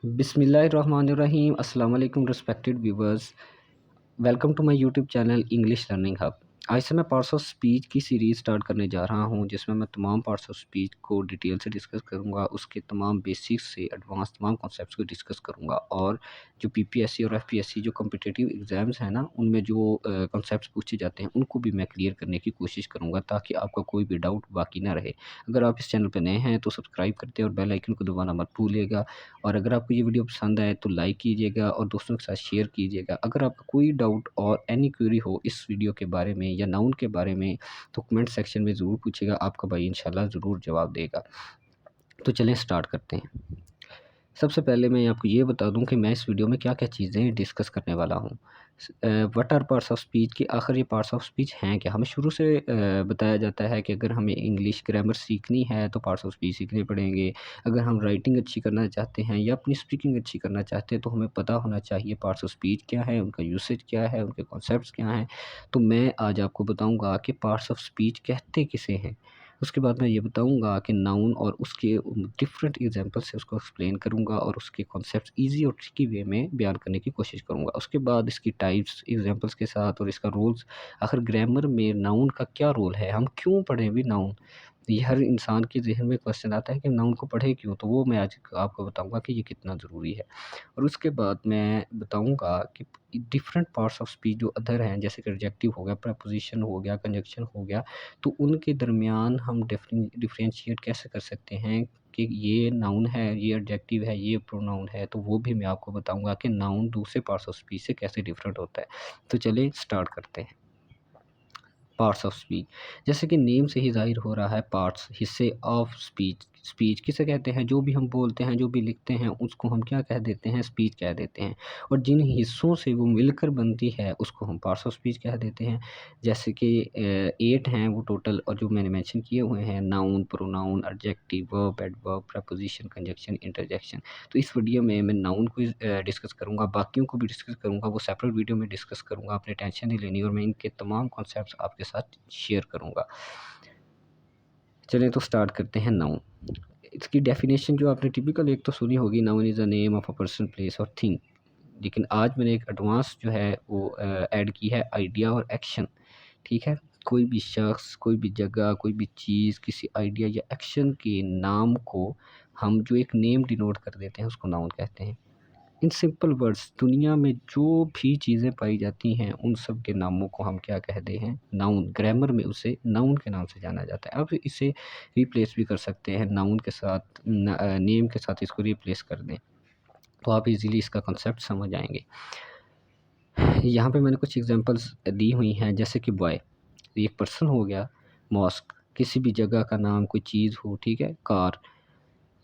बिस्मिल्लाहिर्रहमानिर्रहीम अस्सलाम वालेकुम respected viewers. Welcome to my YouTube channel English learning hub. आज से मैं पार्ट्स ऑफ स्पीच की सीरीज़ स्टार्ट करने जा रहा हूं, जिसमें मैं तमाम पार्ट्स ऑफ स्पीच को डिटेल से डिस्कस करूंगा। उसके तमाम बेसिक्स से एडवांस तमाम कॉन्सेप्ट्स को डिस्कस करूंगा। और जो पीपीएससी और एफपीएससी जो कॉम्पिटिटिव एग्जाम्स हैं ना, उनमें जो कॉन्सेप्ट्स पूछे जाते हैं उनको भी मैं क्लियर करने की कोशिश करूंगा, ताकि आपका कोई भी डाउट बाकी ना रहे। अगर आप इस चैनल पर नए हैं तो सब्सक्राइब करते हैं और बेल आइकन को दबाना मत भूलिएगा। और अगर आपको ये वीडियो पसंद आए तो लाइक कीजिएगा और दोस्तों के साथ शेयर कीजिएगा। अगर आपका कोई डाउट और एनी क्वेरी हो इस वीडियो के बारे में या नाउन के बारे में, तो कमेंट सेक्शन में ज़रूर पूछिएगा, आपका भाई इंशाल्लाह ज़रूर जवाब देगा। तो चलें स्टार्ट करते हैं। सबसे पहले मैं आपको ये बता दूं कि मैं इस वीडियो में क्या-क्या चीज़ें डिस्कस करने वाला हूं। What are parts of speech कि आखिर ये पार्ट्स ऑफ स्पीच हैं क्या? हमें शुरू से बताया जाता है कि अगर हमें इंग्लिश ग्रामर सीखनी है तो पार्ट्स ऑफ स्पीच सीखने पड़ेंगे। अगर हम राइटिंग अच्छी करना चाहते हैं या अपनी स्पीकिंग अच्छी करना चाहते हैं तो हमें पता होना चाहिए पार्ट्स ऑफ स्पीच क्या है, उनका यूसेज क्या है, उनके कॉन्सेप्ट्स क्या हैं। तो मैं आज आपको बताऊँगा कि पार्ट्स ऑफ स्पीच कहते किसे हैं। उसके बाद मैं ये बताऊँगा कि नाउन और उसके डिफरेंट एग्ज़ाम्पल से उसको एक्सप्लेन करूँगा और उसके कॉन्सेप्ट्स ईज़ी और ट्रिकी वे में बयान करने की कोशिश करूँगा। उसके बाद इसकी टाइप्स एग्ज़ाम्पल्स के साथ और इसका रोल्स, आखिर ग्रामर में नाउन का क्या रोल है? हम क्यों पढ़ें भी नाउन? ये हर इंसान के ज़हन में क्वेश्चन आता है कि नाउन को पढ़े क्यों? तो वो मैं आज आपको बताऊँगा कि ये कितना ज़रूरी है। और उसके बाद मैं बताऊँगा कि डिफरेंट पार्ट्स ऑफ स्पीच जो अदर हैं, जैसे कि एडजेक्टिव हो गया, प्रीपोज़िशन हो गया, कंजंक्शन हो गया, तो उनके दरमियान हम डिफरेंशिएट कैसे कर सकते हैं कि ये नाउन है, ये एडजेक्टिव है, ये प्रोनाउन है। तो वो भी मैं आपको बताऊँगा कि नाउन दूसरे पार्ट्स ऑफ स्पीच से कैसे डिफरेंट होता है। तो चलिए स्टार्ट करते हैं। पार्ट्स ऑफ स्पीच, जैसे कि नेम से ही ज़ाहिर हो रहा है, पार्ट्स हिस्से ऑफ स्पीच। स्पीच किसे कहते हैं? जो भी हम बोलते हैं, जो भी लिखते हैं, उसको हम क्या कह देते हैं? स्पीच कह देते हैं। और जिन हिस्सों से वो मिलकर बनती है उसको हम पार्ट्स ऑफ स्पीच कह देते हैं। जैसे कि 8 हैं वो टोटल, और जो मैंने मेंशन किए हुए हैं, noun, pronoun, adjective, verb, adverb, preposition, conjunction, interjection. तो इस वीडियो में मैं नाउन को डिस्कस करूँगा, बाकियों को भी डिस्कस करूँगा, वो सेपरेट वीडियो में डिस्कस करूँगा, आपने टेंशन नहीं लेनी, और मैं इनके तमाम कॉन्सेप्ट्स आपके साथ शेयर करूँगा। चलिए तो स्टार्ट करते हैं नाउन। इसकी डेफिनेशन जो आपने टिपिकल एक तो सुनी होगी, noun is a name of a person, place और थिंग। लेकिन आज मैंने एक एडवांस जो है वो ऐड की है, आइडिया और एक्शन। ठीक है? कोई भी शख्स, कोई भी जगह, कोई भी चीज़, किसी आइडिया या एक्शन के नाम को हम जो एक नेम डिनोट कर देते हैं उसको नाउन कहते हैं। इन सिंपल वर्ड्स, दुनिया में जो भी चीज़ें पाई जाती हैं उन सब के नामों को हम क्या कहते हैं? नाउन। ग्रामर में उसे नाउन के नाम से जाना जाता है। अब इसे रिप्लेस भी कर सकते हैं नाउन के साथ, नेम के साथ इसको रिप्लेस कर दें, तो आप इज़िली इसका कॉन्सेप्ट समझ आएँगे। यहाँ पे मैंने कुछ एग्ज़ाम्पल्स दी हुई हैं, जैसे कि बॉय, एक पर्सन हो गया, मॉस्क, किसी भी जगह का नाम, कोई चीज़ हो, ठीक है? कार,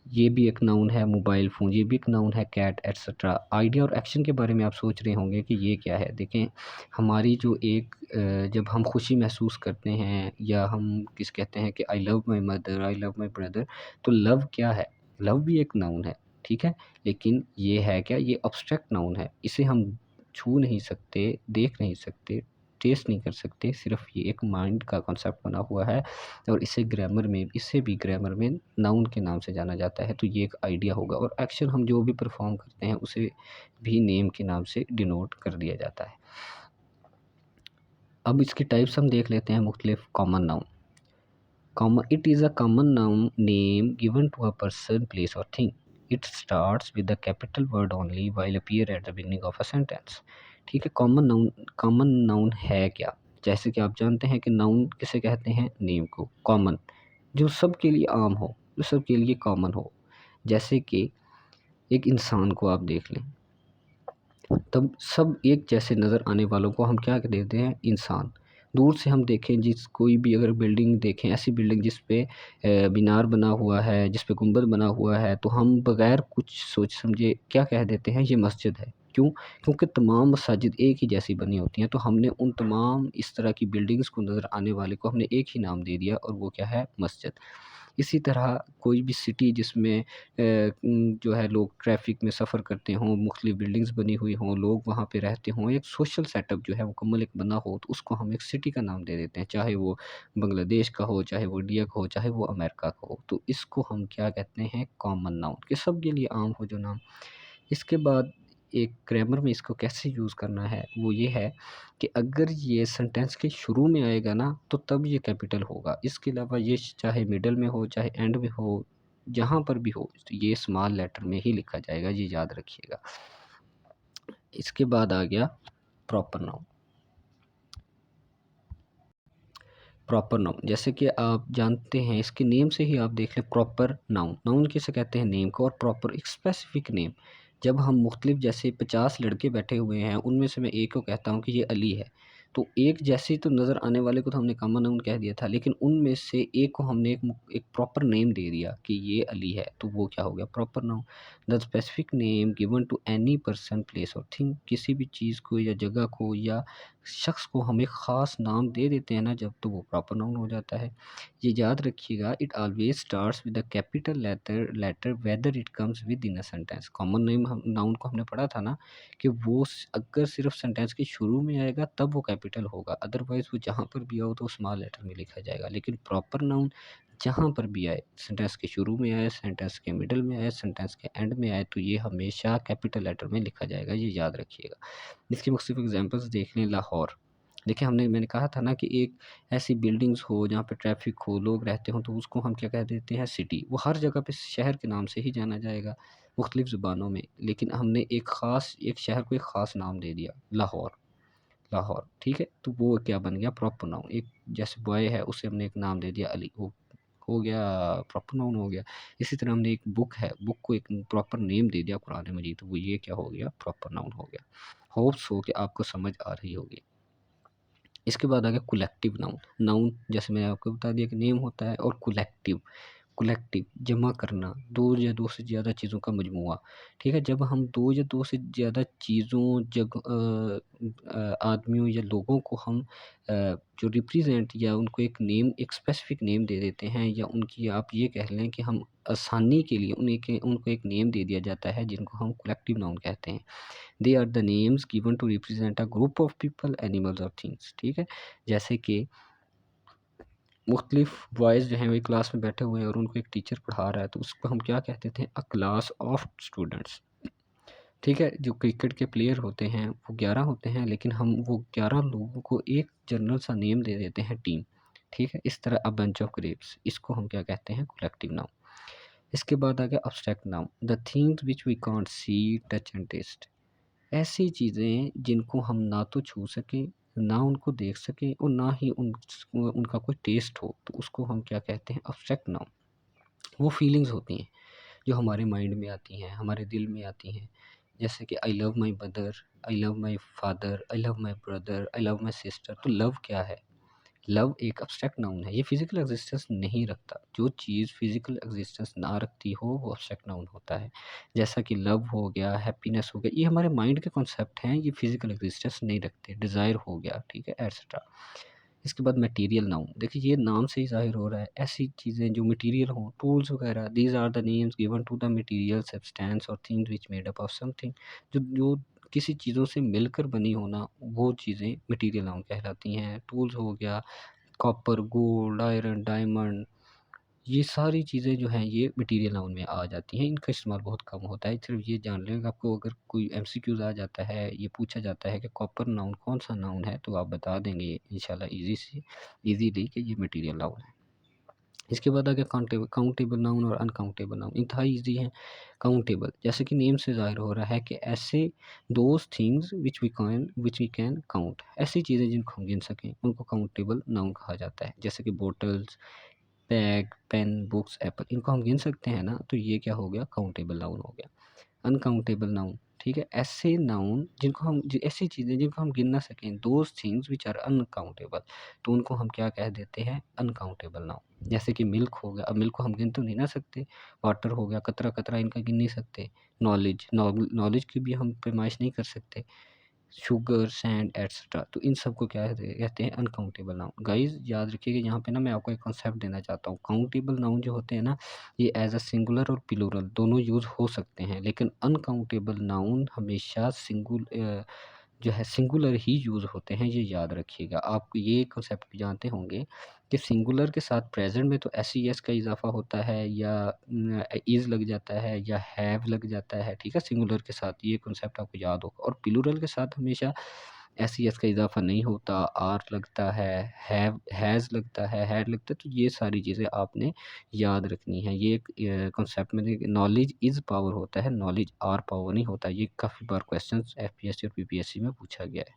ये भी एक नाउन है। मोबाइल फ़ोन, ये भी एक नाउन है। Cat, etcetera. आइडिया और एक्शन के बारे में आप सोच रहे होंगे कि ये क्या है? देखें, हमारी जो एक जब हम खुशी महसूस करते हैं या हम किस कहते हैं कि I love my mother, I love my brother, तो लव क्या है? लव भी एक नाउन है, ठीक है? लेकिन ये है क्या? ये एब्स्ट्रैक्ट नाउन है। इसे हम छू नहीं सकते, देख नहीं सकते, टेस्ट नहीं कर सकते, सिर्फ़ ये एक माइंड का कॉन्सेप्ट बना हुआ है। और इसे भी ग्रामर में नाउन के नाम से जाना जाता है। तो ये एक आइडिया होगा, और एक्शन हम जो भी परफ़ॉर्म करते हैं उसे भी नेम के नाम से डिनोट कर दिया जाता है। अब इसकी टाइप्स हम देख लेते हैं मुख्तलिफ। Common noun. It is a common noun name given to a person, place or thing. It starts with the capital word only while appear at the beginning of a sentence. ठीक है? Common noun है क्या? जैसे कि आप जानते हैं कि नाउन किसे कहते हैं? नेम को। कॉमन, जो सबके लिए आम हो, जो सबके लिए कॉमन हो। जैसे कि एक इंसान को आप देख लें, तब सब एक जैसे नज़र आने वालों को हम क्या कह देते हैं? इंसान। दूर से हम देखें, जिस कोई भी अगर बिल्डिंग देखें, ऐसी बिल्डिंग जिस पे मीनार बना हुआ है, जिस पे गुंबद बना हुआ है, तो हम बगैर कुछ सोच समझे क्या कह देते हैं? ये मस्जिद है। क्यों? क्योंकि तमाम मसाजिद एक ही जैसी बनी होती हैं, तो हमने उन तमाम इस तरह की बिल्डिंग्स को नज़र आने वाले को हमने एक ही नाम दे दिया, और वो क्या है? मस्जिद। इसी तरह कोई भी सिटी जिसमें जो है लोग ट्रैफ़िक में सफ़र करते हों, मुख्तलिफ़ बिल्डिंग्स बनी हुई हों, लोग वहाँ पे रहते हों, एक सोशल सेटअप जो है मुकम्मल एक बना हो, तो उसको हम एक सिटी का नाम दे देते हैं। चाहे वो बांग्लादेश का हो, चाहे वो इंडिया का हो, चाहे वो अमेरिका का हो। तो इसको हम क्या कहते हैं? कॉमन नाउन, कि सबके लिए आम हो जो नाम। इसके बाद एक ग्रामर में इसको कैसे यूज़ करना है वो ये है कि अगर ये सेंटेंस के शुरू में आएगा ना तो तब ये कैपिटल होगा। इसके अलावा ये चाहे मिडल में हो, चाहे एंड में हो, जहाँ पर भी हो, तो ये स्मॉल लेटर में ही लिखा जाएगा, ये याद रखिएगा। इसके बाद आ गया प्रॉपर नाउन। प्रॉपर नाउन जैसे कि आप जानते हैं, इसके नेम से ही आप देख लें, प्रॉपर नाउन। नाउन किसे कहते हैं? नेम को। और प्रॉपर एक स्पेसिफिक नेम। जब हम मुख्तलिफ जैसे 50 लड़के बैठे हुए हैं, उनमें से मैं एक को कहता हूँ कि ये अली है, तो एक जैसे ही तो नज़र आने वाले को तो हमने कॉमन नाउन कह दिया था, लेकिन उनमें से एक को हमने एक प्रॉपर नेम दे दिया कि ये अली है, तो वो क्या हो गया? Proper noun. The specific name given to any person, place और थिंग। किसी भी चीज़ को या जगह को या शख्स को हम एक ख़ास नाम दे देते हैं ना जब, तो वो प्रॉपर नाउन हो जाता है। ये याद रखिएगा, it always starts with the capital letter whether it comes with in a sentence. Common name हम नाउन को हमने पढ़ा था ना कि वो अगर सिर्फ सेंटेंस के शुरू में आएगा तब वो कैपिटल होगा, अदरवाइज वो जहाँ पर भी आओ तो स्मॉल लेटर में लिखा जाएगा। लेकिन प्रॉपर नाउन जहाँ पर भी आए, सेंटेंस के शुरू में आए, सेंटेंस के मिडल में आए, सेंटेंस के एंड में आए, तो ये हमेशा कैपिटल लेटर में लिखा जाएगा, ये याद रखिएगा। इसकी मुख्तलिफ एग्जांपल्स देख लें। लाहौर, देखिए मैंने कहा था ना कि एक ऐसी बिल्डिंग्स हो जहाँ पे ट्रैफिक हो, लोग रहते हों, तो उसको हम क्या कह देते हैं? सिटी। वो हर जगह पे शहर के नाम से ही जाना जाएगा मुख्तलिफ ज़ुबानों में, लेकिन हमने एक शहर को एक ख़ास नाम दे दिया, लाहौर। लाहौर, ठीक है? तो वो क्या बन गया? Proper noun. एक जैसे बॉय है, उसे हमने एक नाम दे दिया अली, वो हो गया प्रॉपर नाउन हो गया। इसी तरह हमने एक बुक है, बुक को एक प्रॉपर नेम दे दिया कुरान मजीद, तो वो ये क्या हो गया? प्रॉपर नाउन हो गया। होप्स हो कि आपको समझ आ रही होगी। इसके बाद आ गया कलेक्टिव नाउन। नाउन जैसे मैंने आपको बता दिया कि नेम होता है, और कलेक्टिव, कलेक्टिव जमा करना, 2 या 2 से ज़्यादा चीज़ों का मजमूआ, ठीक है? जब हम 2 या 2 से ज़्यादा चीज़ों, आदमियों या लोगों को हम जो रिप्रेज़ेंट या उनको एक नेम, एक स्पेसिफ़िक नेम दे देते हैं, या उनकी आप ये कह लें कि हम आसानी के लिए उनको एक नेम दे दिया जाता है, जिनको हम कलेक्टिव नाउन कहते हैं। They are the names given to represent a group of people, animals और थिंग्स, ठीक है? जैसे कि मुख्तलिफ बॉयज़ जो हैं वही क्लास में बैठे हुए हैं और उनको एक टीचर पढ़ा रहा है, तो उसको हम क्या कहते थे? अ क्लास ऑफ स्टूडेंट्स, ठीक है? जो क्रिकेट के प्लेयर होते हैं वो 11 होते हैं, लेकिन हम वो 11 लोगों को एक जनरल सा नेम दे देते हैं, टीम, ठीक है? इस तरह अ बंच ऑफ ग्रेप्स, इसको हम क्या कहते हैं? Collective noun. इसके बाद आ गया abstract noun. The things which we can't see, touch and taste. ऐसी चीज़ें जिनको हम ना तो छू सकें, ना उनको देख सकें, और ना ही उनका कोई टेस्ट हो, तो उसको हम क्या कहते हैं? Abstract noun. वो फीलिंग्स होती हैं जो हमारे माइंड में आती हैं, हमारे दिल में आती हैं। जैसे कि I love my mother, I love my father, I love my brother, I love my sister. तो लव क्या है? लव एक एब्स्ट्रैक्ट नाउन है, ये फिजिकल एग्जिस्टेंस नहीं रखता। जो चीज़ फिजिकल एग्जिस्टेंस ना रखती हो वो एब्स्ट्रैक्ट नाउन होता है। जैसा कि लव हो गया, हैप्पीनेस हो गया, ये हमारे माइंड के कॉन्सेप्ट हैं, ये फिजिकल एग्जिस्टेंस नहीं रखते। डिज़ायर हो गया, ठीक है, एटसेट्रा। इसके बाद मटेरियल नाउन, देखिए ये नाम से ही ज़ाहिर हो रहा है, ऐसी चीज़ें जो मटेरियल हों, टूल्स वगैरह। These are the names given to the material substance और things which made up of something. जो जो किसी चीज़ों से मिलकर बनी हो ना, वो चीज़ें मटेरियल नाउन कहलाती हैं। टूल्स हो गया, कॉपर, गोल्ड, आयरन, डायमंड, ये सारी चीज़ें जो हैं ये मटेरियल नाउन में आ जाती हैं। इनका इस्तेमाल बहुत कम होता है। सिर्फ़ ये जान लें कि आपको अगर कोई एमसीक्यूज़ आ जाता है, ये पूछा जाता है कि कॉपर नाउन कौन-सा नाउन है, तो आप बता देंगे इंशाल्लाह ईज़िली कि ये मटेरियल नाउन है। इसके बाद आ गया काउंटेबल नाउन और अनकाउंटेबल नाउन। इंतहाई ईज़ी है। काउंटेबल, जैसे कि नेम से ज़ाहिर हो रहा है कि ऐसे those things which we can count, ऐसी चीज़ें जिनको हम गिन सकें, उनको काउंटेबल नाउन कहा जाता है। जैसे कि bottles, bag, pen, books, apple, इनको हम गिन सकते हैं ना, तो ये क्या हो गया? काउंटेबल नाउन हो गया। अनकाउंटेबल नाउन, ठीक है? ऐसे नाउन जिनको हम ऐसी चीज़ें जिनको हम गिन ना सकें, those things which are uncountable, तो उनको हम क्या कह देते हैं? Uncountable noun. जैसे कि मिल्क हो गया, अब मिल्क को हम गिन तो नहीं ना सकते। वाटर हो गया, कतरा-कतरा, इनका गिन नहीं सकते। नॉलेज की भी हम पैमाइश नहीं कर सकते। शुगर, सैंड एटसेट्रा, तो इन सब को क्या कहते हैं? Uncountable noun. गाइज़ याद रखिएगा, यहाँ पे ना मैं आपको एक कॉन्सेप्ट देना चाहता हूँ। काउंटेबल नाउन जो होते हैं ना, ये एज़ अ सिंगुलर और प्लूरल दोनों यूज़ हो सकते हैं, लेकिन अनकाउंटेबल नाउन हमेशा जो है सिंगुलर ही यूज़ होते हैं, ये याद रखिएगा। आप ये कॉन्सेप्ट भी जानते होंगे कि सिंगुलर के साथ प्रेज़ेंट में तो एस-ई-एस का इज़ाफ़ा होता है या इज़ लग जाता है या हैव लग जाता है, ठीक है? सिंगुलर के साथ ये कॉन्सेप्ट आपको याद होगा और प्लूरल के साथ हमेशा एस-ई-एस का इज़ाफ़ा नहीं होता, आर लगता है, हैव हैज़ लगता है, हैड लगता है, तो ये सारी चीज़ें आपने याद रखनी है। ये एक कॉन्सेप्ट में देखिए नॉलेज इज़ पावर होता है, नॉलेज आर पावर नहीं होता। ये काफ़ी बार क्वेश्चंस एफपीएससी और पीपीएससी में पूछा गया है।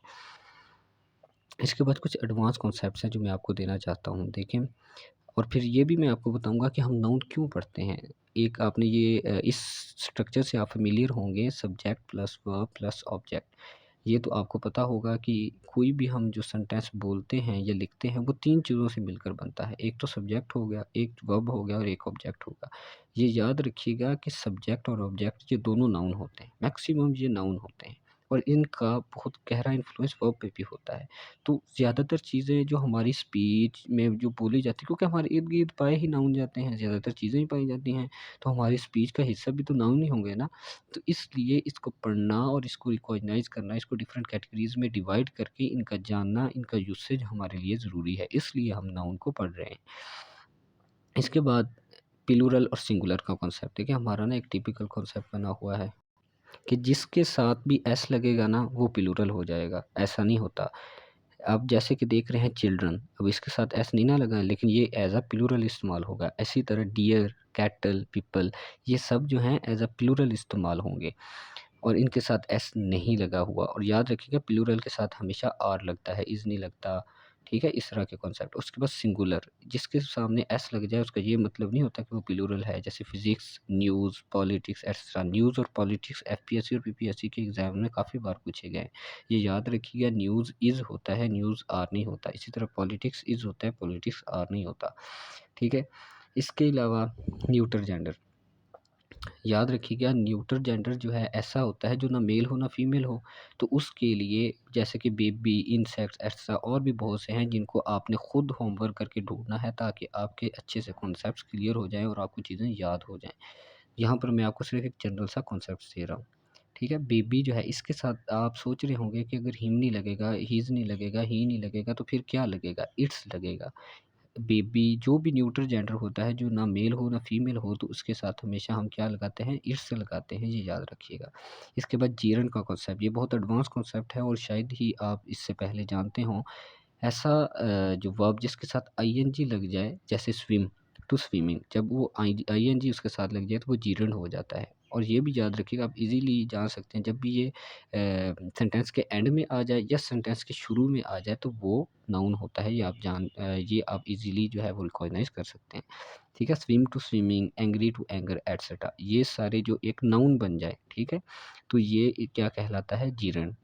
इसके बाद कुछ एडवांस कॉन्सेप्ट्स हैं जो मैं आपको देना चाहता हूँ, देखें और फिर ये भी मैं आपको बताऊँगा कि हम नाउन क्यों पढ़ते हैं। एक आपने ये इस स्ट्रक्चर से आप फ़ैमिलियर होंगे subject plus verb plus object. ये तो आपको पता होगा कि कोई भी हम जो सेंटेंस बोलते हैं या लिखते हैं वो 3 चीज़ों से मिलकर बनता है। एक तो सब्जेक्ट हो गया, एक वर्ब हो गया और एक ऑब्जेक्ट होगा। ये याद रखिएगा कि सब्जेक्ट और ऑब्जेक्ट ये दोनों नाउन होते हैं। मैक्सिमम ये नाउन होते हैं और इनका बहुत गहरा इन्फ्लुएंस वर्ब पे भी होता है। तो ज़्यादातर चीज़ें जो हमारी स्पीच में जो बोली जाती है क्योंकि हमारे इर्द-गिर्द पाए ही नाउन जाते हैं, ज़्यादातर चीज़ें ही पाई जाती हैं, तो हमारी स्पीच का हिस्सा भी तो नाउन ही होंगे ना। तो इसलिए इसको पढ़ना और इसको रिकॉग्नाइज़ करना, इसको डिफरेंट कैटेगरीज़ में डिवाइड करके इनका जानना, इनका यूसेज हमारे लिए ज़रूरी है, इसलिए हम नाउन को पढ़ रहे हैं। इसके बाद प्लूरल और सिंगुलर का कॉन्सेप्ट देखिए हमारा ना एक टिपिकल कॉन्सेप्ट बना हुआ है कि जिसके साथ भी एस लगेगा ना वो प्लूरल हो जाएगा, ऐसा नहीं होता। आप जैसे कि देख रहे हैं चिल्ड्रन, अब इसके साथ एस नहीं ना लगा है लेकिन ये एज़ अ प्लूरल इस्तेमाल होगा। इसी तरह डियर, कैटल, पीपल ये सब जो हैं एज़ अ प्लूरल इस्तेमाल होंगे और इनके साथ एस नहीं लगा हुआ और याद रखिएगा प्लूरल के साथ हमेशा आर लगता है, इज़ नहीं लगता, ठीक है? इस तरह के कॉन्सेप्ट। उसके बाद सिंगुलर, जिसके सामने एस लग जाए उसका ये मतलब नहीं होता कि वो प्लूरल है, जैसे physics, news, politics etcetera. News और पॉलिटिक्स एफपीएससी और पीपीएससी के एग्ज़ाम में काफ़ी बार पूछे गए हैं। ये याद रखिएगा न्यूज़ इज़ होता है, न्यूज़ आर नहीं होता। इसी तरह पॉलिटिक्स इज़ होता है, पॉलिटिक्स आर नहीं होता, ठीक है? इसके अलावा न्यूटर जेंडर, याद रखिएगा न्यूटर जेंडर जो है ऐसा होता है जो ना मेल हो ना फीमेल हो। तो उसके लिए जैसे कि बेबी, इंसेक्ट्स एक्स्ट्रा और भी बहुत से हैं जिनको आपने खुद होमवर्क करके ढूँढना है ताकि आपके अच्छे से कॉन्सेप्ट्स क्लियर हो जाएँ और आपको चीज़ें याद हो जाएँ। यहाँ पर मैं आपको सिर्फ़ एक जनरल सा कॉन्सेप्ट्स दे रहा हूँ। ठीक है? बेबी जो है इसके साथ आप सोच रहे होंगे कि अगर हिम नहीं लगेगा, हीज़ नहीं लगेगा, ही नहीं लगेगा तो फिर क्या लगेगा? इट्स लगेगा। बेबी जो भी न्यूट्रल जेंडर होता है, जो ना मेल हो ना फीमेल हो, तो उसके साथ हमेशा हम क्या लगाते हैं? इट्स लगाते हैं, ये याद रखिएगा। इसके बाद जीरन का कॉन्सेप्ट, ये बहुत एडवांस कॉन्सेप्ट है और शायद ही आप इससे पहले जानते हों। ऐसा जो वर्ब जिसके साथ आईएनजी लग जाए, जैसे स्विम, टू स्विमिंग, जब वो आईएनजी उसके साथ लग जाए, तो वो जीरंड हो जाता है। और ये भी याद रखिएगा, आप इज़िली जान सकते हैं, जब भी ये सेंटेंस के एंड में आ जाए या सेंटेंस के शुरू में आ जाए, तो वो नाउन होता है। ये आप इज़िली जो है वो रिकॉग्नाइज़ कर सकते हैं। ठीक है? Swim to swimming, angry to anger etcetera, ये सारे जो एक नाउन बन जाए, ठीक है? तो ये क्या कहलाता है? जीरंड।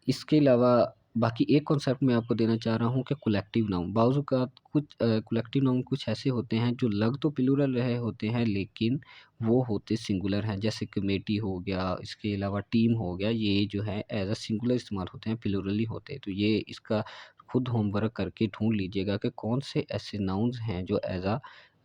इसके अलावा बाकी एक कॉन्सेप्ट मैं आपको देना चाह रहा हूँ कि कलेक्टिव नाउन। बाज़ औक़ात कुछ कलेक्टिव नाउन कुछ ऐसे होते हैं जो लग तो प्लूरल रहे होते हैं लेकिन वो होते सिंगुलर हैं। जैसे कमेटी हो गया, इसके अलावा टीम हो गया, ये जो है एज़ अ सिंगुलर इस्तेमाल होते हैं, प्लूरल नहीं होते। तो ये इसका खुद होमवर्क करके ढूँढ लीजिएगा कि कौन से ऐसे नाउन्स हैं जो एज़ अ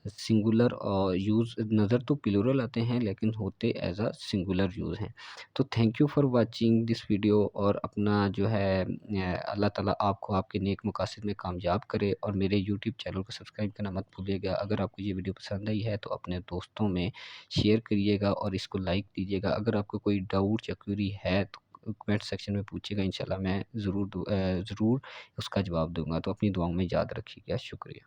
सिंगुलर यूज़ नज़र तो प्लूरल आते हैं लेकिन होते एज़ अ सिंगुलर यूज़ हैं। तो thank you for watching this video और अपना जो है अल्लाह ताला आपको आपके नेक मकासद में कामयाब करे और मेरे यूट्यूब चैनल को सब्सक्राइब करना मत भूलिएगा। अगर आपको ये वीडियो पसंद आई है तो अपने दोस्तों में शेयर करिएगा और इसको लाइक दीजिएगा। अगर आपको कोई डाउट या क्वेरी है तो कमेंट सेक्शन में पूछिएगा, इंशाल्लाह मैं ज़रूर उसका जवाब दूँगा। तो अपनी दुआओं में याद रखिएगा। शुक्रिया।